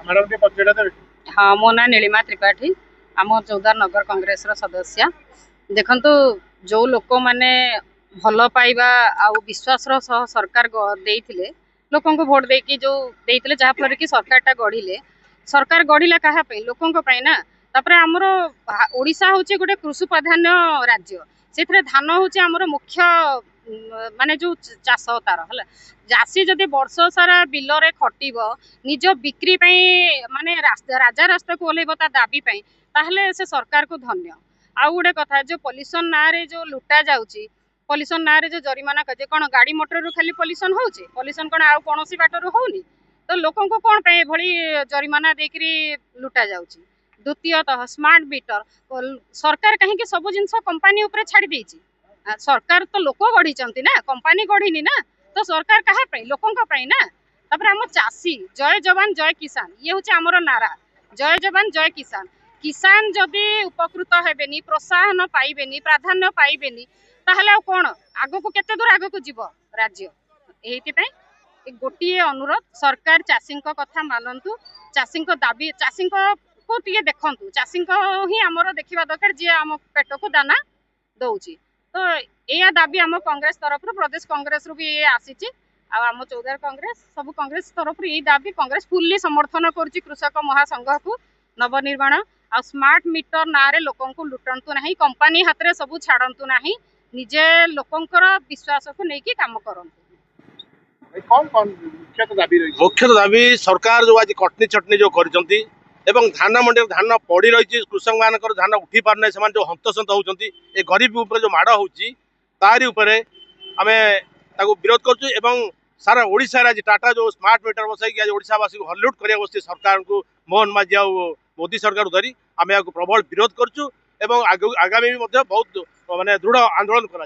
Madam के परिचय देबे। हाँ मो ना नीलिमा त्रिपाठी आम चौदार नगर कांग्रेस सदस्य देखंतु जो लोक माने भल पाइबा आ विश्वास सह सरकार देइथिले लोकन को वोट देकी जो देइथिले जहा फल कि सरकार गढ़िला कहा लोकन पई ना तापर हमर ओडिशा होचे गोटे कृषि प्राधान्य राज्य से धान होचे हमर मुख्य माने जो चाष तार है चाषी जदि वर्ष सारा बिल रे खटिब निज बिक्री माने राजा रास्ता को ओल्लेब ता दाबी ताहले से सरकार को धन्य। आउ गोटे कथा जो पॉल्यूशन ना रे जो लुटा जाउची पॉल्यूशन ना रे जो जरिमाना कर कौन गाड़ी मोटर रू खाली पॉल्यूशन होचे पॉल्यूशन कौन आउ कौन सी बाटर होनी तो लोकों को कौन पे भली जरिमाना देकरी लुटा जाउची। द्वितीयतः स्मार्ट मीटर सरकार कहीं सब जिन कंपानी ऊपर छाड़ी देछि सरकार तो लोक गढ़ी ना कंपानी गढ़ी ना तो सरकार कहा लोकों ना तापर आम चाषी जय जवान जय किसान ये हूँ आमर नारा जय जवान जय किसान किसान जदि उपकृत हेबेनी प्रोत्साहन पाइबेनी प्राधान्य पाइबेनी ताहले कौन आग को केते दूर आग को जीव राज्य एहितिपై गोटे अनुरोध सरकार चाषी कथा मानतु चाषी दाबी चाषी को टे देखु चाषी ही आमर देखा दरकार जी आम पेट को दाना दौची तो यह दाबी आम कांग्रेस तरफ प्रदेश कांग्रेस रु भी आसी आम चौदार कांग्रेस सब कांग्रेस तरफ यही दाबी कांग्रेस फुल्ली समर्थन करुच्ची कृषक महासंघ को नवनिर्माण आ स्मार्ट मीटर ना रे लोकों को लुटंतु नहीं कंपानी हाथ में सब छाड़तु नहीं निजे लोकंकर विश्वास को लेकिन काम करंतु। मुख्य दाबी सरकार जो आज कटनी चटनी जो करछंती एवं धान मंडी धान पड़ी रही कृषक मान धान उठी पारना से जो हंतसंत होती गरीब उपर जो माड़ होची तारी उपरे आमे ताको विरोध करछु एवं सारा ओडिशा आज टाटा जो स्मार्ट मीटर बसाई आज ओडिशावासी को हल्लुट करिया बसती सरकार को मोहन माझी आ मोदी सरकार धरी आमे प्रबल विरोध करछु एवं आगामी भी बहुत माने दृढ़ आंदोलन करा